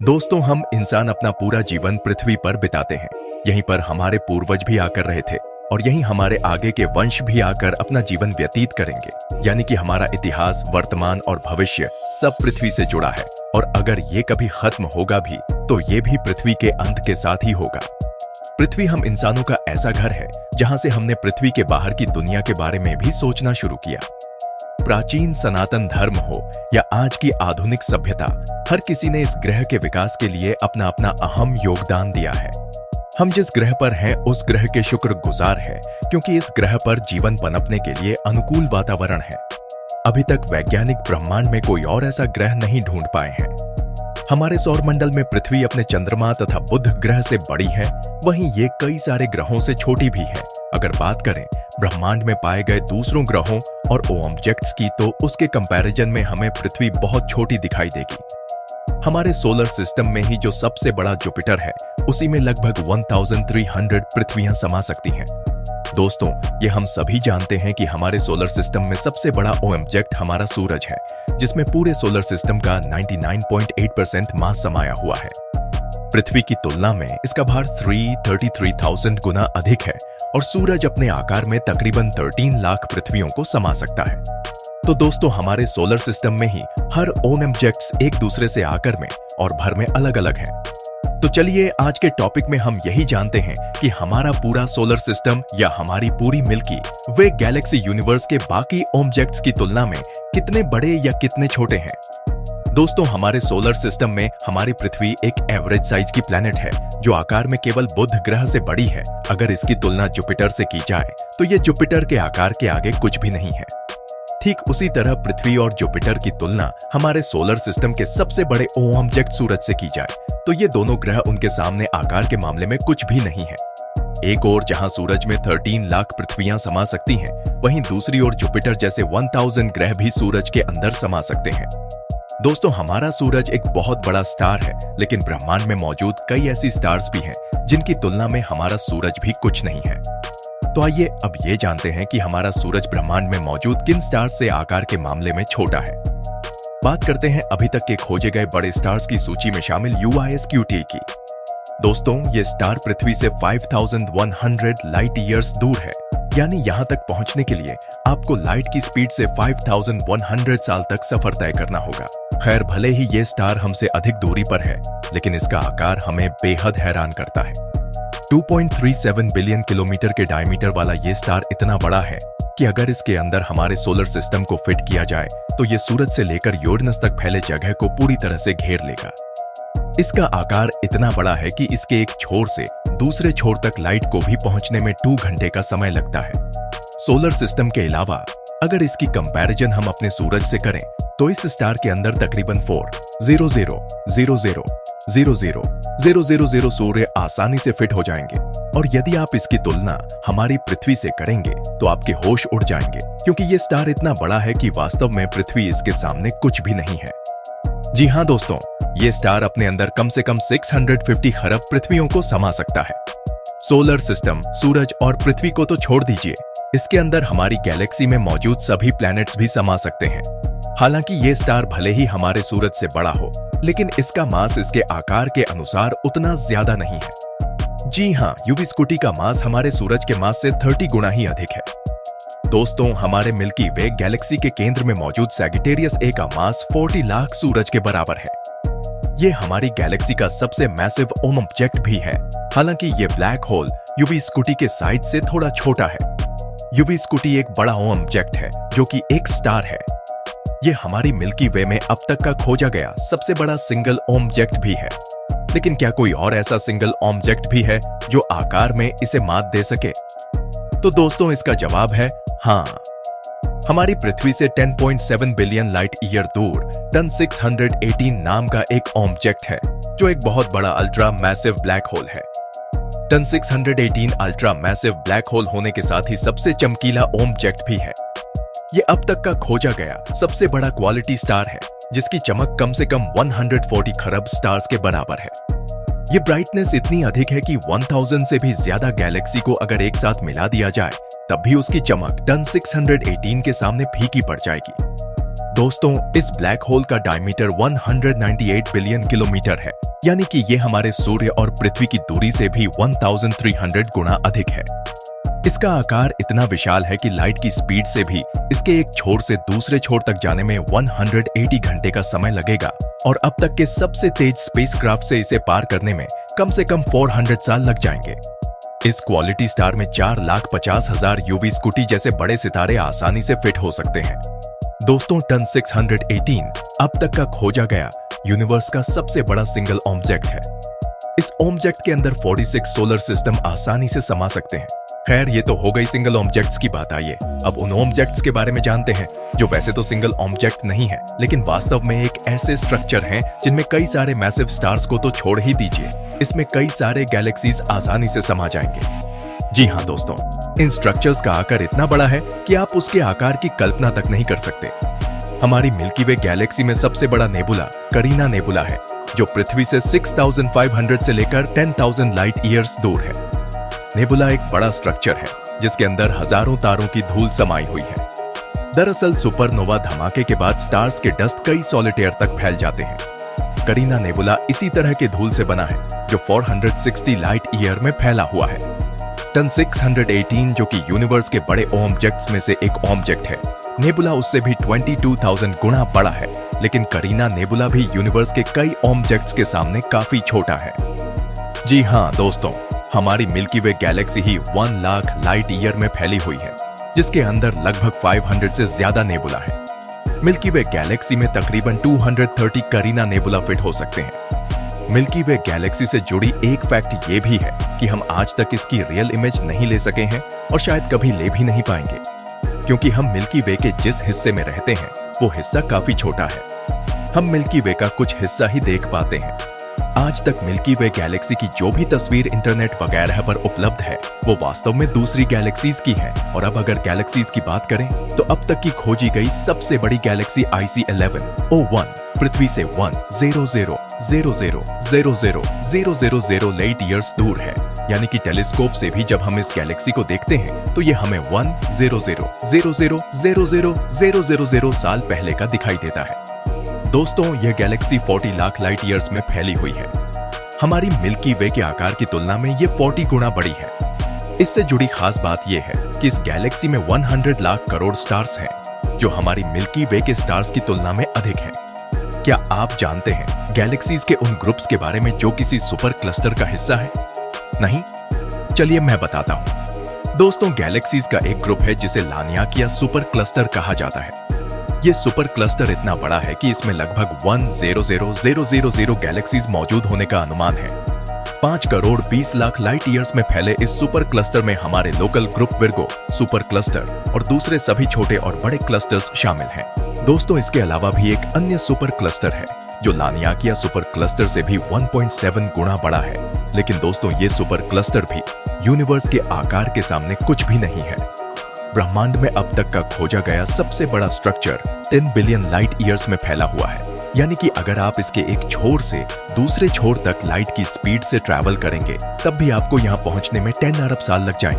दोस्तों, हम इंसान अपना पूरा जीवन पृथ्वी पर बिताते हैं। यहीं पर हमारे पूर्वज भी आकर रहे थे और यहीं हमारे आगे के वंश भी आकर अपना जीवन व्यतीत करेंगे। यानी कि हमारा इतिहास, वर्तमान और भविष्य सब पृथ्वी से जुड़ा है और अगर ये कभी खत्म होगा भी तो ये भी पृथ्वी के अंत के साथ ही होगा। पृथ्वी हम इंसानों का ऐसा घर है जहां से हमने पृथ्वी के बाहर की दुनिया के बारे में भी सोचना शुरू किया। प्राचीन सनातन धर्म हो या आज की आधुनिक सभ्यता, हर किसी ने इस ग्रह के विकास के लिए अपना अपना अहम योगदान दिया है। हम जिस ग्रह पर हैं उस ग्रह के शुक्रगुजार हैं क्योंकि इस ग्रह पर जीवन पनपने के लिए अनुकूल वातावरण है। अभी तक वैज्ञानिक ब्रह्मांड में कोई और ऐसा ग्रह नहीं ढूंढ पाए हैं। हमारे सौरमंडल में पृथ्वी अपने चंद्रमा तथा बुध ग्रह से बड़ी है, वहीं ये कई सारे ग्रहों से छोटी भी है। अगर बात करें ब्रह्मांड में पाए गए दूसरों ग्रहों और ऑब्जेक्ट्स की तो उसके कंपैरिजन में हमें पृथ्वी बहुत छोटी दिखाई देगी। हमारे सोलर सिस्टम में ही जो सबसे बड़ा जुपिटर है उसी में लगभग 1300 पृथ्वियां समा सकती हैं। दोस्तों, ये हम सभी जानते हैं कि हमारे सोलर सिस्टम में सबसे बड़ा ऑब्जेक्ट हमारा सूरज है, जिसमें पूरे सोलर सिस्टम का 99.8% मास समाया हुआ है। पृथ्वी की तुलना में इसका भार 333,000 गुना अधिक है और सूरज अपने आकार में तकरीबन 13 लाख पृथ्वियों को समा सकता है। तो दोस्तों, हमारे सोलर सिस्टम में ही हर ऑब्जेक्ट्स एक दूसरे से आकार में और भर में अलग अलग हैं। तो चलिए आज के टॉपिक में हम यही जानते हैं कि हमारा पूरा सोलर सिस्टम या हमारी पूरी मिल्की वे गैलेक्सी यूनिवर्स के बाकी ऑब्जेक्ट्स की तुलना में कितने बड़े या कितने छोटे हैं। दोस्तों, हमारे सोलर सिस्टम में हमारी पृथ्वी एक एवरेज साइज की प्लैनेट है जो आकार में केवल बुध ग्रह से बड़ी है। अगर इसकी तुलना जुपिटर से की जाए तो ये जुपिटर के आकार के आगे कुछ भी नहीं है। ठीक उसी तरह पृथ्वी और जुपिटर की तुलना हमारे सोलर सिस्टम के सबसे बड़े ऑब्जेक्ट सूरज से की जाए तो ये दोनों ग्रह उनके सामने आकार के मामले में कुछ भी नहीं है। एक ओर जहां सूरज में 13 लाख पृथ्वियां समा सकती हैं, वहीं दूसरी ओर जुपिटर जैसे 1000 ग्रह भी सूरज के अंदर समा सकते हैं। दोस्तों, हमारा सूरज एक बहुत बड़ा स्टार है, लेकिन ब्रह्मांड में मौजूद कई ऐसी स्टार्स भी हैं जिनकी तुलना में हमारा सूरज भी कुछ नहीं है। तो आइए अब ये जानते हैं कि हमारा सूरज ब्रह्मांड में मौजूद किन स्टार्स से आकार के मामले में छोटा है। बात करते हैं अभी तक के खोजे गए बड़े स्टार्स की सूची में शामिल UISQT की। दोस्तों, ये स्टार पृथ्वी से 5100 लाइट ईयर्स दूर है, यानी यहां तक पहुंचने के लिए आपको लाइट की स्पीड से 5100 साल तक सफर तय करना होगा। खैर, भले ही ये स्टार हमसे अधिक दूरी पर है, लेकिन इसका आकार हमें बेहद हैरान करता है। 2.37 बिलियन किलोमीटर के डायमीटर वाला ये स्टार इतना बड़ा है कि अगर इसके अंदर हमारे सोलर सिस्टम को फिट किया जाए तो ये सूरज से लेकर यूरेनस तक फैले जगह को पूरी तरह से घेर लेगा। इसका आकार इतना बड़ा है कि इसके एक छोर से दूसरे छोर तक लाइट को भी पहुंचने में 2 घंटे का समय लगता है। सोलर सिस्टम के अलावा अगर इसकी कंपैरिजन हम अपने सूरज से करें तो इस स्टार के अंदर तकरीबन 4,000,000,000,000 सूर्य आसानी से फिट हो जाएंगे। और यदि आप इसकी तुलना हमारी पृथ्वी से करेंगे तो आपके होश उड़ जाएंगे, क्योंकि ये स्टार इतना बड़ा है कि वास्तव में पृथ्वी इसके सामने कुछ भी नहीं है। जी हाँ दोस्तों, ये स्टार अपने अंदर कम से कम 650 खरब पृथ्वियों को समा सकता है। सोलर सिस्टम, सूरज और पृथ्वी को तो छोड़ दीजिए, इसके अंदर हमारी गैलेक्सी में मौजूद सभी प्लैनेट्स भी समा सकते हैं। हालांकि ये स्टार भले ही हमारे सूरज से बड़ा हो, लेकिन इसका मास इसके आकार के अनुसार उतना ज्यादा नहीं है। जी हाँ, UV-स्कूटी का मास हमारे सूरज के मास से 30 गुना ही अधिक है। दोस्तों, हमारे मिल्की वे गैलेक्सी के केंद्र में मौजूद सैजिटेरियस A का मास 40 लाख सूरज के बराबर है। ये हमारी गैलेक्सी का सबसे मैसिव ऑब्जेक्ट भी है। हालांकि ये ब्लैक होल UV-स्कूटी के साइज से थोड़ा छोटा है। UV-स्कूटी एक बड़ा ऑब्जेक्ट है जो कि एक स्टार है। ये हमारी मिल्की वे में अब तक का खोजा गया सबसे बड़ा सिंगल ऑब्जेक्ट भी है। लेकिन क्या कोई और ऐसा सिंगल ऑब्जेक्ट भी है जो आकार में इसे मात दे सके? तो दोस्तों, इसका जवाब है हाँ। हमारी पृथ्वी से 10.7 बिलियन लाइट ईयर दूर टन 618 नाम का एक ऑब्जेक्ट है जो एक बहुत बड़ा अल्ट्रा मैसिव ब्लैक होल है। TON 618 ultra massive black hole होने के साथ ही सबसे चमकीला ऑब्जेक्ट भी है। ये अब तक का खोजा गया सबसे बड़ा क्वालिटी स्टार है जिसकी चमक कम से कम 140 खरब स्टार्स के बराबर है। ये ब्राइटनेस इतनी अधिक है कि 1000 से भी ज्यादा गैलेक्सी को अगर एक साथ मिला दिया जाए तब भी उसकी चमक टन 618 के सामने फीकी पड़ जाएगी। दोस्तों, इस ब्लैक होल का डायमीटर 198 बिलियन किलोमीटर है, यानी कि ये हमारे सूर्य और पृथ्वी की दूरी से भी 1300 गुना अधिक है। इसका आकार इतना विशाल है कि लाइट की स्पीड से भी इसके एक छोर से दूसरे छोर तक जाने में 180 घंटे का समय लगेगा और अब तक के सबसे तेज स्पेसक्राफ्ट से इसे पार करने में कम से कम 400 साल लग जाएंगे। इस क्वालिटी स्टार में 4,50,000 यूवी स्कूटी जैसे बड़े सितारे आसानी से फिट हो सकते हैं। दोस्तों, टन 618 अब तक का खोजा गया यूनिवर्स का सबसे बड़ा सिंगल ऑब्जेक्ट है। इस ऑब्जेक्ट के अंदर 46 सोलर सिस्टम आसानी से समा सकते हैं। खैर, ये तो हो गई सिंगल ऑब्जेक्ट्स की बात। आइए अब उन ऑब्जेक्ट्स के बारे में जानते हैं जो वैसे तो सिंगल ऑब्जेक्ट नहीं है, लेकिन वास्तव में एक ऐसे स्ट्रक्चर हैं जिनमें कई सारे मैसिव स्टार्स को तो छोड़ ही दीजिए, इसमें कई सारे गैलेक्सीज आसानी से समा जाएंगे। जी हाँ दोस्तों, इन स्ट्रक्चर्स का आकार इतना बड़ा है कि आप उसके आकार की कल्पना तक नहीं कर सकते। हमारी मिल्की वे गैलेक्सी में सबसे बड़ा नेबुला करीना नेबुला है, जो पृथ्वी से 6500 से लेकर 10,000 लाइट ईयर्स दूर है। नेबुला एक बड़ा स्ट्रक्चर है जिसके अंदर हजारों तारों की धूल समाई हुई है। दरअसल सुपरनोवा धमाके के बाद स्टार्स के डस्ट कई सॉलिटेयर तक फैल जाते हैं। करीना नेबुला इसी तरह के धूल से बना है जो 460 लाइट ईयर में फैला हुआ है। टन 618 जो कि यूनिवर्स के बड़े ऑब्जेक्ट्स में से एक ऑब्जेक्ट है, नेबुला उससे भी 22,000 गुना बड़ा है, लेकिन करीना नेबुला भी यूनिवर्स के कई ऑब्जेक्ट्स के सामने काफी छोटा है। जी हाँ दोस्तों, हमारी मिल्की वे गैलेक्सी ही 1 लाख लाइट ईयर में फैली हुई है, जिसके अंदर लगभग 500 से ज्यादा नेबुला है। मिल्की वे गैलेक्सी में तकरीबन 230 करीना नेबुला फिट हो सकते हैं। मिल्की वे गैलेक्सी से जुड़ी एक फैक्ट ये भी है कि हम आज तक इसकी रियल इमेज नहीं ले सके हैं और शायद कभी ले भी नहीं पाएंगे, क्योंकि हम मिल्की वे के जिस हिस्से में रहते हैं वो हिस्सा काफी छोटा है। हम मिल्की वे का कुछ हिस्सा ही देख पाते हैं। आज तक मिल्की वे गैलेक्सी की जो भी तस्वीर इंटरनेट वगैरह पर उपलब्ध है वो वास्तव में दूसरी गैलेक्सीज की है। और अब अगर गैलेक्सीज की बात करें तो अब तक की खोजी गई सबसे बड़ी गैलेक्सी IC11O1 पृथ्वी से 1,000,000,000,000 लाइट ईयर्स दूर है, यानी कि टेलीस्कोप से भी जब हम इस गैलेक्सी को देखते हैं तो ये हमें 1,000,000,000,000 साल पहले का दिखाई देता है। दोस्तों, यह गैलेक्सी 40 लाख लाइट ईयर्स में फैली हुई है। हमारी मिल्की वे के आकार की तुलना में ये 40 गुना बड़ी है। इससे जुड़ी खास बात यह है कि इस गैलेक्सी में 100 लाख करोड़ स्टार्स हैं, जो हमारी मिल्की वे के स्टार्स की तुलना में अधिक हैं। क्या आप जानते हैं गैलेक्सीज के उन ग्रुप्स के बारे में जो किसी सुपर क्लस्टर का हिस्सा है? नहीं? चलिए मैं बताता हूं। दोस्तों, गैलेक्सीज का एक ग्रुप है जिसे लानियाकिया सुपर क्लस्टर कहा जाता है। ये सुपर क्लस्टर इतना बड़ा है कि इसमें लगभग 1,000,000 गैलेक्सीज मौजूद होने का अनुमान है। 5 करोड़ 20 लाख लाइट ईयर्स में फैले इस सुपर क्लस्टर में हमारे local group Virgo super cluster और दूसरे सभी छोटे और बड़े क्लस्टर्स शामिल हैं। दोस्तों, इसके अलावा भी एक अन्य सुपर क्लस्टर है जो लानियाकिया सुपर क्लस्टर से भी 1.7 गुना बड़ा है। लेकिन दोस्तों, ये सुपर क्लस्टर भी यूनिवर्स के आकार के सामने कुछ भी नहीं है। ब्रह्मांड में अब तक का खोजा गया सबसे बड़ा स्ट्रक्चर 10 बिलियन लाइट ईयर्स में फैला हुआ है, यानी कि अगर आप इसके एक छोर से दूसरे छोर तक लाइट की स्पीड से ट्रैवल करेंगे तब भी आपको यहां पहुंचने में 10 अरब साल लग जाएंगे।